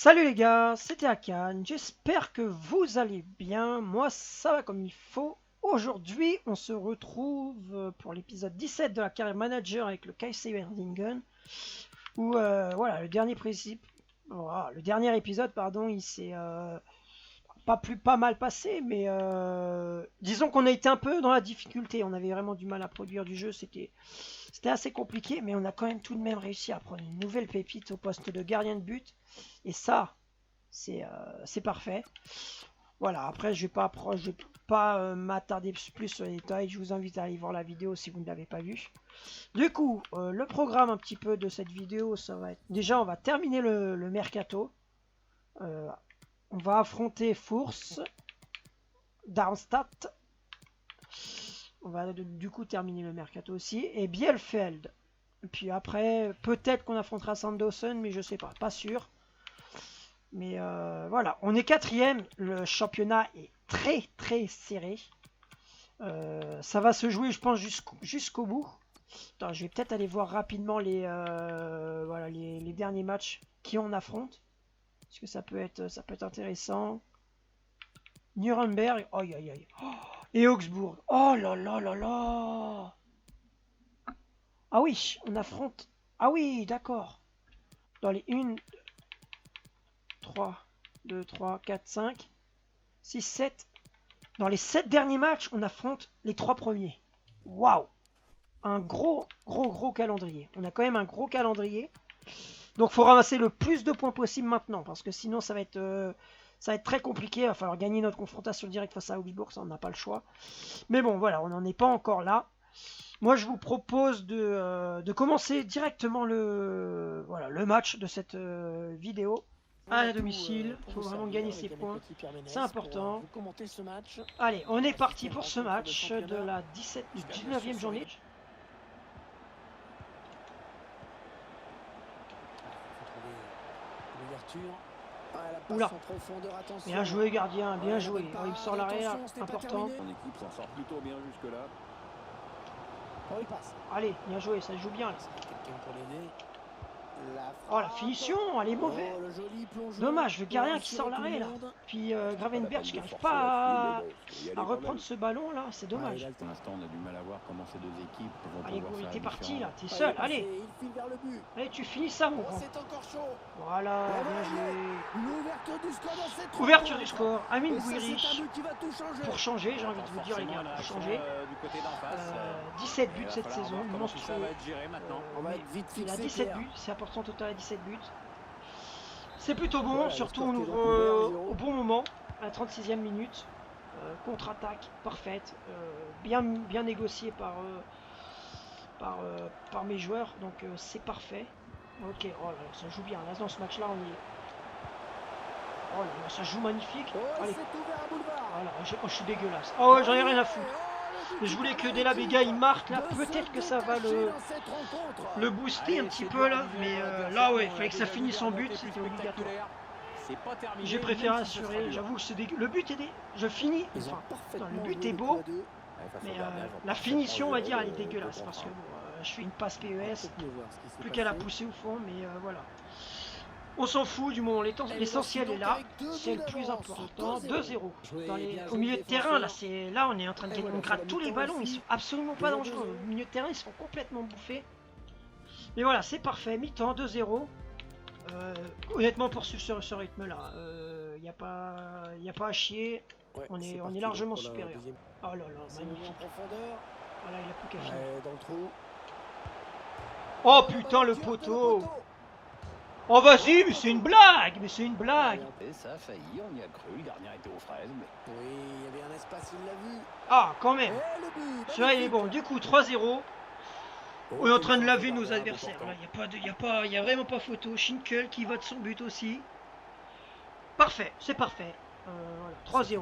Salut les gars, c'était Akan, j'espère que vous allez bien, moi ça va comme il faut. Aujourd'hui on se retrouve pour l'épisode 17 de la carrière manager avec le KFC Erdingen, où voilà, le dernier épisode pardon, il s'est pas mal passé, mais disons qu'on a été un peu dans la difficulté, on avait vraiment du mal à produire du jeu, c'était assez compliqué, mais on a quand même tout de même réussi à prendre une nouvelle pépite au poste de gardien de but. Et ça, c'est parfait. Voilà, après, je vais pas m'attarder plus sur les détails. Je vous invite à aller voir la vidéo si vous ne l'avez pas vue. Du coup, le programme un petit peu de cette vidéo, ça va être... Déjà, on va terminer le mercato. On va affronter Force, Darmstadt. On va du coup terminer le mercato aussi. Et Bielefeld. Et puis après, peut-être qu'on affrontera Sanderson, mais je sais pas, pas sûr. Mais voilà, on est quatrième. Le championnat est très serré. Ça va se jouer, je pense, jusqu'au bout. Attends, je vais peut-être aller voir rapidement voilà, les derniers matchs qui on affronte. Parce que ça peut être intéressant. Nuremberg. Aïe aïe aïe. Oh, et Augsbourg. Oh là là là là. Ah oui, on affronte. Ah oui, d'accord. Dans les 1, 3, 2, 3, 4, 5, 6, 7. Dans les 7 derniers matchs, on affronte les 3 premiers. Waouh! Un gros calendrier. On a quand même un gros calendrier. Donc il faut ramasser le plus de points possible maintenant. Parce que sinon ça va être très compliqué. Il va falloir gagner notre confrontation directe face à Augsbourg. Ça, on n'a pas le choix. Mais bon, voilà, on n'en est pas encore là. Moi, je vous propose de commencer directement le match de cette vidéo. À domicile, il faut vraiment gagner ses points, c'est important. Allez, on est parti pour ce match de la 19e journée. Oula, bien joué gardien, bien joué. Oh, il me sort l'arrière, important. Son équipe s'en sort plutôt bien jusque-là. Allez, bien joué, ça joue bien là. Oh la finition, elle est mauvaise. Dommage, le gardien qui sort l'arrêt là. Puis Gravenberch qui n'arrive pas à reprendre ce ballon là, c'est dommage. Pour l'instant, on a du mal à voir comment ces deux équipes vont Allez, pouvoir faire t'es la parti là, différence. t'es seul, allez. Allez, tu finis ça mon grand. Voilà, bien joué. Ouverture du score, Amine Gouiri. Pour changer, j'ai envie de vous dire les gars, pour changer. 17 buts cette saison, monstrueux. Il a 17 buts, c'est important total à 17 buts. C'est plutôt bon, surtout on ouvre au bon moment, à la 36e minute. Contre-attaque parfaite, bien négociée par mes joueurs, donc c'est parfait. Ok, oh là, ça joue bien, là dans ce match là on est... Oh là là, ça joue magnifique. Allez, voilà, je suis dégueulasse. Oh ouais, j'en ai rien à foutre. Mais je voulais que dès la Vega il marque là, peut-être que ça va le booster un petit peu là, mais là ouais, il fallait que ça finisse en but, c'était obligatoire. J'ai préféré assurer, j'avoue que c'est le but est je finis, enfin, non, le but est beau, mais la finition on va dire elle est dégueulasse, parce que bon, je fais une passe PES, plus qu'à la pousser au fond, mais voilà. On s'en fout du moment, l'essentiel est là, c'est le plus important. 2-0 au milieu de terrain, là on est en train de gagner, on gratte tous les ballons, ils sont absolument pas dangereux. Au milieu de terrain ils sont complètement bouffés. Mais voilà, c'est parfait, mi-temps, 2-0. Honnêtement, poursuivre ce rythme là, il n'y a pas à chier, on est largement supérieur. Oh là là, magnifique. Voilà, il a plus qu'à finir. Oh putain, le poteau! Oh vas-y, mais c'est une blague, mais c'est une blague. Et ça a failli, on y a cru, le gardien était aux fraises. Mais... Oui, il y avait un espace, il l'a vu. Ah, quand même. Celui-là, il est bon. Du coup, 3-0. On est en train de laver nos adversaires. Là, il y a vraiment pas photo. Schinkel qui va de son but aussi. Parfait, c'est parfait. Voilà, 3-0.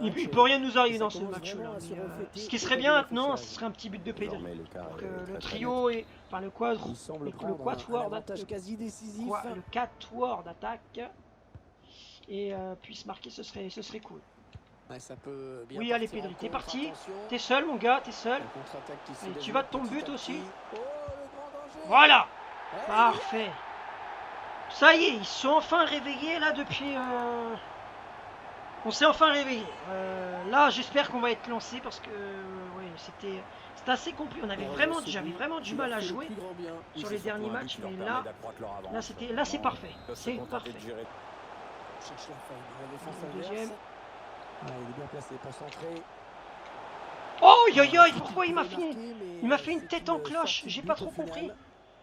Il ne peut rien nous arriver dans ce match-là. Ce qui serait bien maintenant, ce serait un petit but de Pedri. Pour que le trio et enfin le quatuor d'attaque et puisse marquer, ce serait cool. Oui, allez Pedri, t'es parti. T'es seul mon gars, t'es seul. Allez, tu vas de ton but aussi. Voilà. Parfait. Ça y est, ils sont enfin réveillés là depuis... On s'est enfin réveillé. Là, j'espère qu'on va être lancé parce que ouais, c'était assez compliqué. J'avais vraiment du mal à jouer sur les derniers matchs, mais là c'est parfait. C'est parfait. Cherche la faille dans la défense Le adverse. deuxième. Ah, il est bien placé pour centrer. Oh, yo, pourquoi il m'a marqué, fait mais il m'a fait une c'est tête en cloche. sortie J'ai de pas but trop au final. compris.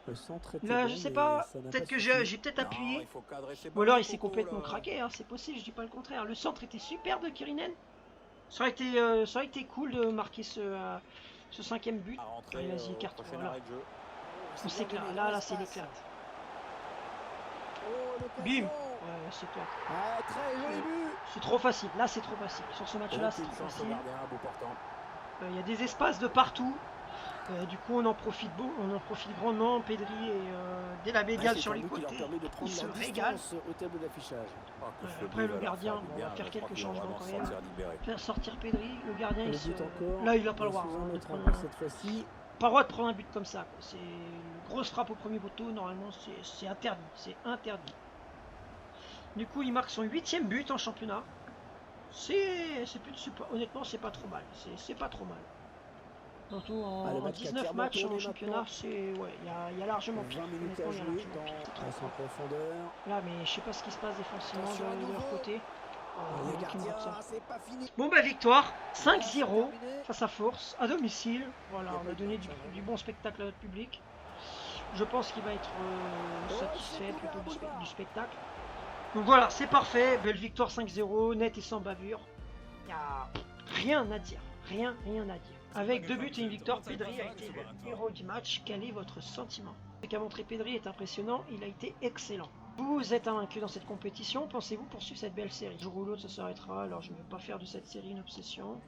Le centre était Là, bon, je sais mais pas. ça n'a Peut-être pas que suffi. j'ai peut-être appuyé. il faut cadrer ses Ou alors ballons, il s'est Coco, complètement là. craqué. Hein. C'est possible, je dis pas le contraire. Le centre était super de Kirinen. Ça aurait été cool de marquer ce 5e but. À rentrer, Allez, vas-y, au carte. prochain Voilà. arrêt de jeu. On s'éclate. Là, c'est l'éclat. Bim. Ouais, c'est toi. Ah, très joli but. C'est trop facile. Là, c'est trop facile. Sur ce match-là, c'est Aucune trop chance au facile. gardien, bout portant. Il y a des espaces de partout. Du coup, on en profite grandement. Pedri et dès la bégale sur les côtés. Il se régale. Au tableau d'affichage. Oh, que ce Après, but le va leur gardien, faire du on bien, va faire je quelques crois qu'il va changements vraiment quand se même. sentir libéré. Faire sortir Pedri. Le gardien, Le il se... but encore. Là, il n'a pas le droit. Sous un De autre prendre angle cette fois-ci. Pas le droit de prendre un but comme ça. C'est une grosse frappe au premier poteau. Normalement, c'est interdit. C'est interdit. Du coup, il marque son 8e but en championnat. Honnêtement, c'est pas trop mal. C'est pas trop mal. Surtout en 19 matchs en championnat, c'est ouais, il y a largement pire. 20 minutes à Honnêtement, il y a jouer largement pire. dans son profondeur. Là, mais je sais pas ce qui se passe défensivement de leur côté. Le Qui gardien, marque ça. c'est pas fini. Bon bah victoire, C'est 5-0 terminé. face à Force, à domicile. Voilà, on a donné du bon spectacle à notre public. Je pense qu'il va être satisfait plutôt du spectacle. Donc voilà, c'est parfait, belle victoire 5-0, net et sans bavure. Il n'y a rien à dire, rien à dire. Avec 2 buts et une victoire, Pedri a été le héros du match. Quel est votre sentiment? Ce qu'a montré Pedri est impressionnant, il a été excellent. Vous êtes invaincu dans cette compétition, pensez-vous poursuivre cette belle série? Un jour ou l'autre ça s'arrêtera, alors je ne veux pas faire de cette série une obsession.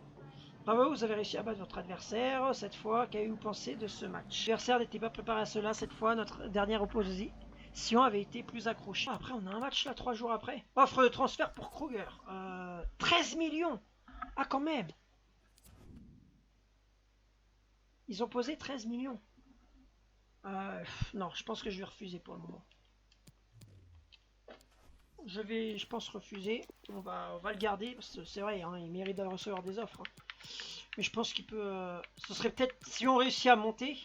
Bravo, vous avez réussi à battre votre adversaire cette fois. Qu'avez-vous pensé de ce match? L'adversaire n'était pas préparé à cela cette fois, notre dernière opposition avait été plus accrochée. Après on a un match là 3 jours après. Offre de transfert pour Kruger. 13 millions. Ah quand même. Ils ont posé 13 millions. Non, je pense que je vais refuser pour le moment. Je pense refuser. On va le garder parce que c'est vrai, hein, il mérite de recevoir des offres. Hein. Mais je pense qu'il peut. Ce serait peut-être si on réussit à monter,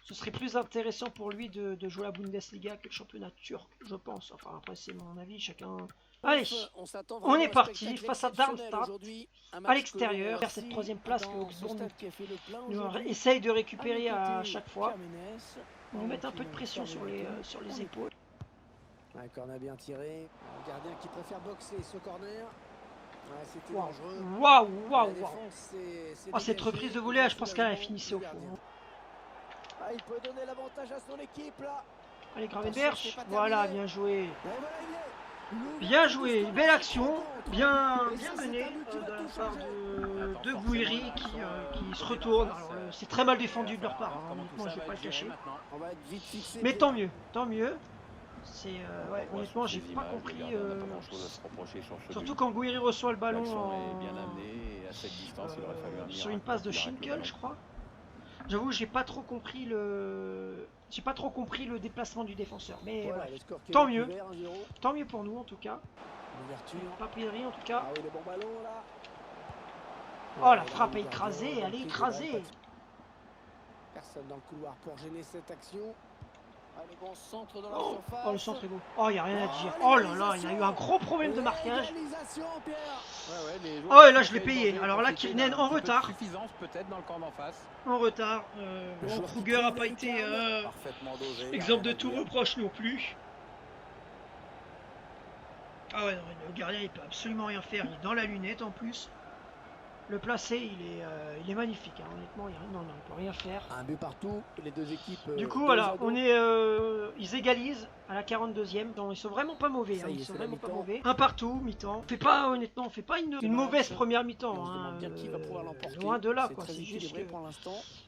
ce serait plus intéressant pour lui de jouer la Bundesliga que le championnat turc, je pense. Enfin après c'est mon avis, chacun. Allez, on est parti face à Darmstadt à l'extérieur vers cette 3e place que Augsbourg essaye de récupérer à chaque fois. On va mettre un peu de pression sur les épaules. Un corner bien tiré. Le gardien qui préfère boxer ce corner. Ouais, c'était Waouh, dangereux. waouh. Oh, Cette reprise de volée, je pense qu'elle a fini au fond. Ah, il peut donner l'avantage à son équipe là. Allez, Gravenberch, voilà, bien joué. Bien Bien joué, belle action, bien menée de la part de Gouiri qui se retourne. Alors, c'est très mal défendu de leur part, hein, honnêtement, je vais pas le cacher. Mais tant mieux. C'est ouais, honnêtement, j'ai pas compris. Surtout quand Gouiri reçoit le ballon sur une passe de Schinkel, je crois. J'avoue, j'ai pas trop compris le déplacement du défenseur. Mais Voilà, bref, le score qui est tant ouvert, mieux. 1-0. Tant mieux pour nous en tout cas. L'ouverture. Pas Pedri en tout cas. Ah oui, le bon ballon là. Oh, la frappe est écrasée, elle est écrasée. Personne dans le couloir pour gêner cette action. Ah, le bon centre dans la Oh, surface. oh, le centre est beau. Oh, il n'y a rien à dire. Oh là là, il y a eu un gros problème de marquage. L'égalisation, Pierre. Ah ouais, là je l'ai payé. Alors là, Kirinen en retard. Suffisance peut-être dans le camp d'en face. En retard. Bon, Kruger n'a pas été Parfaitement dosé. exemple de tout reproche non plus. Ah ouais, non, le gardien il peut absolument rien faire. Il est dans la lunette en plus. Le placé, il est magnifique. Hein. Honnêtement, il peut rien faire. Un but partout, les deux équipes. Du coup, voilà, ils égalisent à la 42e. Ils sont vraiment pas mauvais. Hein. Ils sont vraiment pas mauvais. Un partout, mi-temps. Honnêtement, on fait pas une mauvaise première mi-temps. Hein. Loin de là, quoi. C'est juste que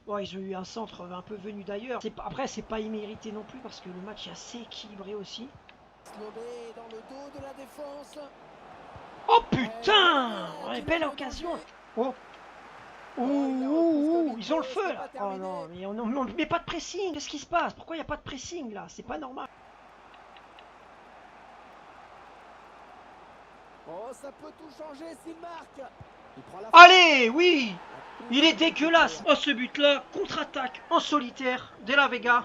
bon, ils ont eu un centre un peu venu d'ailleurs. Après, c'est pas immérité non plus parce que le match est assez équilibré aussi. Dans le dos de la défense. Oh putain, ouais, belle occasion. Oh. Ouh, ils ont le feu là. Oh non, mais on met pas de pressing. Qu'est-ce qui se passe? Pourquoi il n'y a pas de pressing là? C'est pas normal. Oh, ça peut tout changer s'il marque. Il prend la Allez, oui! Il est dégueulasse. Oh, ce but-là, contre-attaque, en solitaire, De La Vega,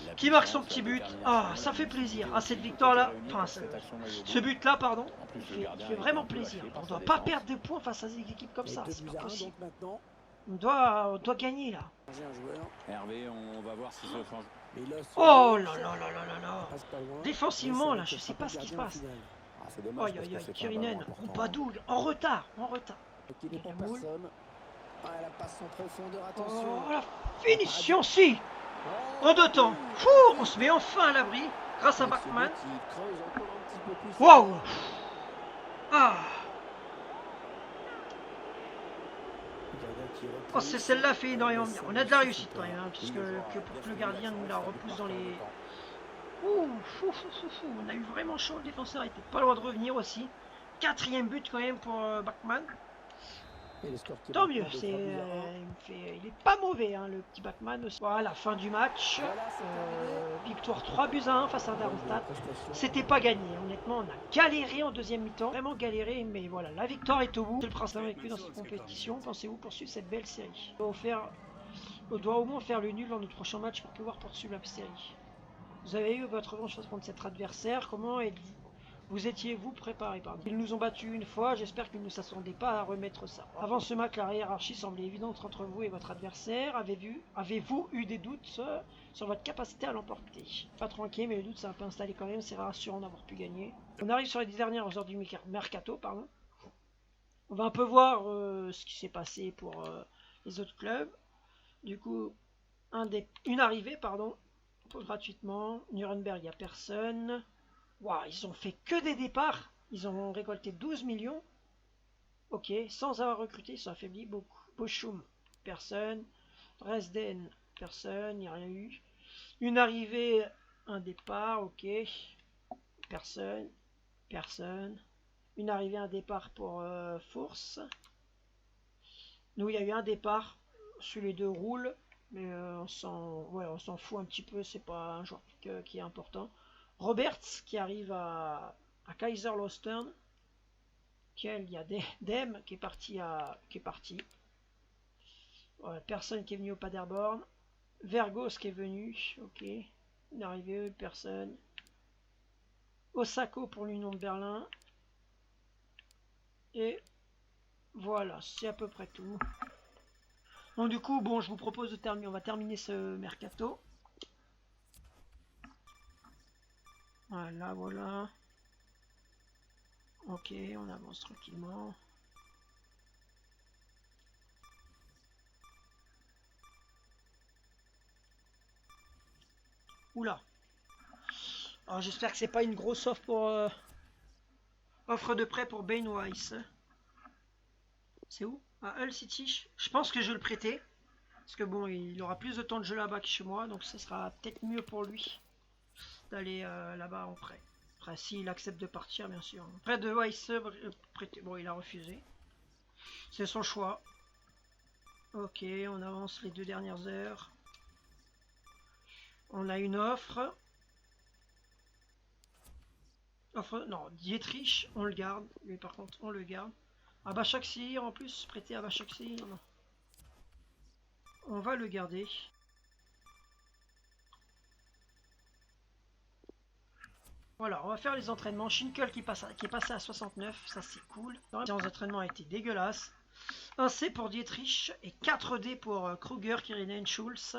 La qui marque son puissance, petit la but. détermination, Ah, ça la fait plaisir. Ah, cette lucidité, victoire-là, tout est réuni enfin, pour cette action maillot ce jaune. but-là, pardon, En plus, il le gardien fait a été vraiment un peu plaisir. haché par On sa doit pas défense. perdre de points face à des équipes comme Il y a ça, deux c'est buts pas à un, possible. donc maintenant. On doit gagner là. Changer un joueur. Hervé, on va voir si ça change. Mais il a sauvé. Oh là là là là là là. Passe pas loin. Défensivement, Mais là, ça je ne sais sera pas le ce qui se gardien au passe. final. Ah, c'est dommage Aïe parce aïe que aïe, c'est un ballon Kirinen, important. Pompadour, en retard, en retard. Il ne prend Boule. personne. Ah, la passe en profondeur, Oh, attention. la finition, si! Oh, En 2 temps. oui. Fou, on se met enfin à l'abri grâce à Avec ce Bachmann. but, il creuse encore un petit peu plus. Waouh! Ah! Oh, celle-là fait énormément bien. On a de la réussite quand même, hein, puisque que le gardien nous la repousse dans les... Ouh, on a eu vraiment chaud, le défenseur était pas loin de revenir aussi. 4e but quand même pour Bachmann. Tant mieux, il est pas mauvais hein, le petit Bachmann aussi. Voilà, fin du match. Victoire 3-1 face à Darmstadt. C'était pas gagné, honnêtement, on a galéré en deuxième mi-temps. Vraiment galéré, mais voilà, la victoire est au bout. C'est le principe avec lui dans cette compétition. Pensez-vous poursuivre cette belle série? On doit au moins faire le nul dans notre prochain match pour pouvoir poursuivre la série. Vous avez eu votre revanche contre cet adversaire. Comment vous étiez-vous préparé? Ils nous ont battus une fois, j'espère qu'ils ne s'attendaient pas à remettre ça. Avant ce match, la hiérarchie semblait évidente entre vous et votre adversaire. Avez-vous eu des doutes sur votre capacité à l'emporter? Pas trop inquiet, mais le doute s'est un peu installé quand même, c'est rassurant d'avoir pu gagner. On arrive sur les 10 dernières heures du mercato, pardon. On va un peu voir ce qui s'est passé pour les autres clubs. Du coup, une arrivée, pardon, gratuitement. Nuremberg, il n'y a personne. Waouh, ils ont fait que des départs. Ils ont récolté 12 millions. Ok, sans avoir recruté, ils sont affaiblis beaucoup. Bochum, personne. Dresden, personne, il n'y a rien eu. Une arrivée, un départ, ok. Personne. Une arrivée, un départ pour Force. Nous, il y a eu un départ sur les deux roules. Mais on s'en fout un petit peu, c'est pas un joueur qui est important. Roberts qui arrive à Kaiserslautern. Il y a Dem qui est parti Voilà, personne qui est venu au Paderborn. Vergos qui est venu, ok. Une arrivée, personne. Osako pour l'Union de Berlin. Et voilà, c'est à peu près tout. Donc du coup, bon, je vous propose de terminer. On va terminer ce mercato. Voilà. Ok, on avance tranquillement. Oula. Alors j'espère que c'est pas une grosse offre pour offre de prêt pour Ben Weiss. C'est où? À Hull City. Je pense que je vais le prêter. Parce que bon, il aura plus de temps de jeu là-bas que chez moi. Donc ce sera peut-être mieux pour lui d'aller là-bas en prêt. Après, s'il accepte de partir, bien sûr. Prêt de Weiss, prêté. Bon, il a refusé. C'est son choix. Ok, on avance les 2 dernières heures. On a une offre. Non, Dietrich, on le garde. Lui, par contre, on le garde. À Başakşehir, en plus, prêté à Başakşehir. On va le garder. Voilà, on va faire les entraînements. Schinkel qui est passé à 69, ça c'est cool. La séance d'entraînement a été dégueulasse. 1 C pour Dietrich et 4 D pour Kruger, Kirinen, Schulz.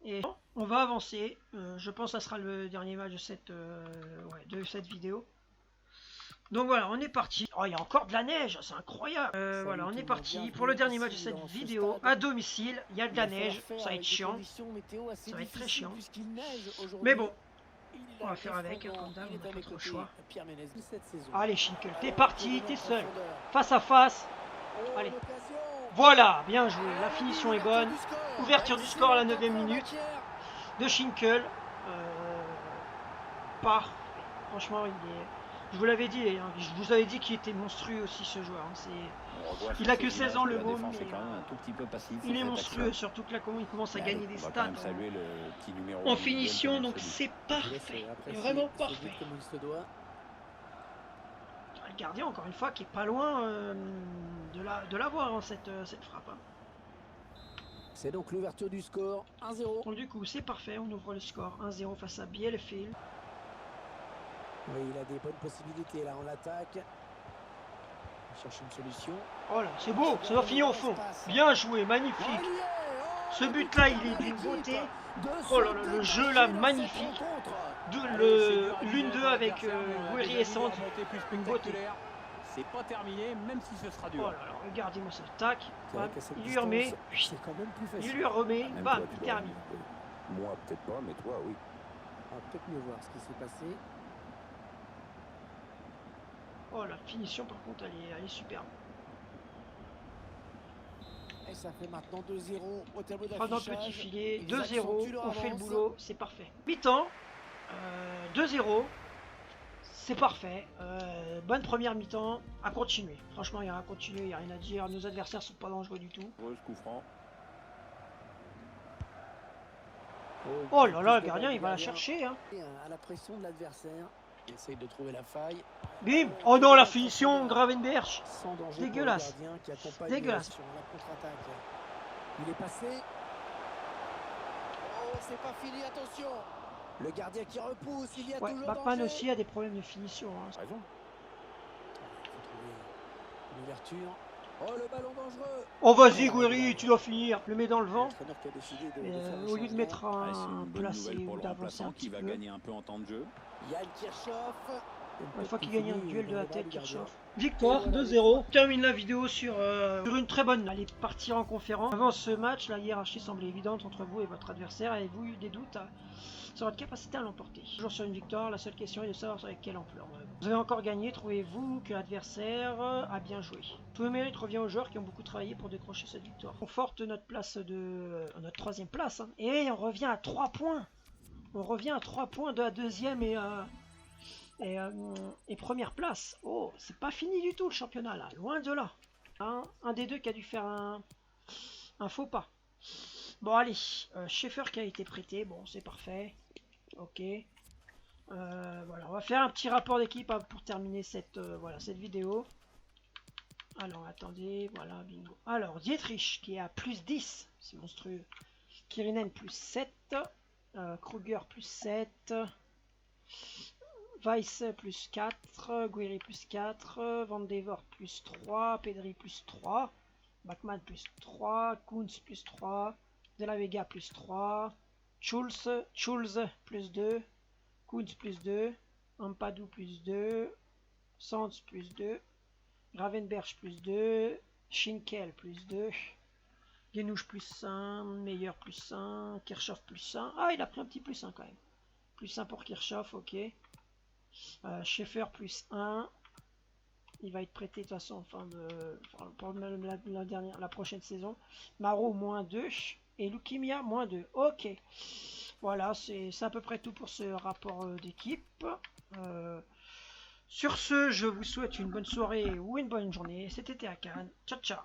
Et on va avancer. Je pense que ça sera le dernier match de cette vidéo. Donc voilà, on est parti. Oh, il y a encore de la neige, c'est incroyable. Voilà, on est parti pour le dernier match de cette vidéo. À domicile, il y a de la neige, ça va être chiant. Ça va être très chiant. Mais bon, on va faire avec, comme d'hab, on n'a pas trop le choix. Allez, Schinkel, t'es parti, t'es seul. Face à face. Allez. Voilà, bien joué. La finition est bonne. Ouverture du score à la 9e minute de Schinkel. Parfait. Franchement, il est... Je vous l'avais dit, hein, je vous avais dit qu'il était monstrueux aussi ce joueur. Hein, il a que 16 ans le môme, mais il est monstrueux, surtout que là il commence à gagner des stats en finition, donc c'est parfait, vraiment parfait. le gardien, encore une fois, qui est pas loin de l'avoir, hein, cette frappe. Hein. C'est donc l'ouverture du score, 1-0. Donc du coup, c'est parfait, on ouvre le score 1-0 face à Bielefeld. Oui, il a des bonnes possibilités là en l'attaque. Il cherche une solution. Oh là, c'est beau, ça doit finir au fond. Bien joué, magnifique. Ce but-là, il est d'une beauté. Oh là là, le jeu là, magnifique. L'une-deux avec Guéry et Sand. Une beauté. C'est pas terminé, même si ce sera dur. Oh là là, regardez-moi ça. Tac, bam, il il lui remet. C'est quand même plus facile. Il lui remet, Même bam, toi, il tu dois termine. remonter. Moi, peut-être pas, mais toi, oui. On va peut-être mieux voir ce qui s'est passé. Oh la finition par contre elle est superbe. Et ça fait maintenant 2-0 au tableau Dans le d'affichage. petit filet, Ils 2-0, accentuent leur on fait le avance. boulot, c'est parfait. Mi-temps, 2-0, c'est parfait. Bonne première mi-temps, à continuer. Franchement, il y a rien à continuer, il n'y a rien à dire. Nos adversaires sont pas dangereux du tout. Heureux, ce coup franc. Oh là là, le gardien, il va la chercher. Hein. À la pression de l'adversaire. Il essaye de trouver la faille. Bim. Oh non, la finition, Gravenberch. Sans danger Dégueulasse. pour le gardien qui accompagne Dégueulasse. sur la contre-attaque. Il est passé. Oh, c'est pas fini, attention. Le gardien qui repousse, il y a Ouais, toujours Bachmann danger. aussi a des problèmes de finition. Hein. Raison. Il faut trouver une ouverture. Oh, le ballon dangereux. Oh vas-y, Guéry, tu dois finir. Le mets dans le vent. L'entraîneur qui a décidé de faire un Au lieu de changement. mettre Ouais, c'est un une bonne placé nouvelle pour ou le d'avancer un remplaçant petit qui va peu. gagner un peu en temps de jeu. Yann Kirchhoff. Une fois qu'il gagne un duel de la tête, Kirchhoff. Victoire, Victoire 2-0. On termine la vidéo sur une très bonne. Allez partir en conférence. Avant ce match, la hiérarchie semblait évidente entre vous et votre adversaire. Avez-vous eu des doutes sur votre capacité à l'emporter? Toujours sur une victoire, la seule question est de savoir avec quelle ampleur. Vous avez encore gagné. Trouvez-vous que l'adversaire a bien joué? Tout le mérite revient aux joueurs qui ont beaucoup travaillé pour décrocher cette victoire. On conforte notre place notre troisième place. Hein. Et on revient à 3 points. On revient à 3 points de la deuxième et première place. Oh, c'est pas fini du tout le championnat là, loin de là. Un des deux qui a dû faire un faux pas. Bon allez, Schaeffer qui a été prêté, bon c'est parfait. Ok. Voilà, on va faire un petit rapport d'équipe pour terminer cette vidéo. Alors attendez, voilà, bingo. Alors Dietrich qui est à plus 10, c'est monstrueux. Kirinen plus 7. Kruger plus 7. Weiss plus 4, Guéry plus 4, Van de Voort plus 3, Pedri plus 3, Bachmann plus 3, Kuntz plus 3, De La Vega plus 3, Schulz plus 2, Kuntz plus 2, Ampadu plus 2, Sands plus 2, Gravenberch plus 2, Schinkel plus 2, Genouche plus 1, Meyer plus 1, Kirchhoff plus 1. Ah, il a pris un petit plus 1 quand même. Plus 1 pour Kirchhoff, ok. Schaeffer plus 1. Il va être prêté de toute façon pour la prochaine saison. Maro moins 2. Et Lukimia moins 2. Ok. Voilà, c'est à peu près tout pour ce rapport d'équipe. Sur ce, je vous souhaite une bonne soirée ou une bonne journée. C'était à Cannes. Ciao, ciao.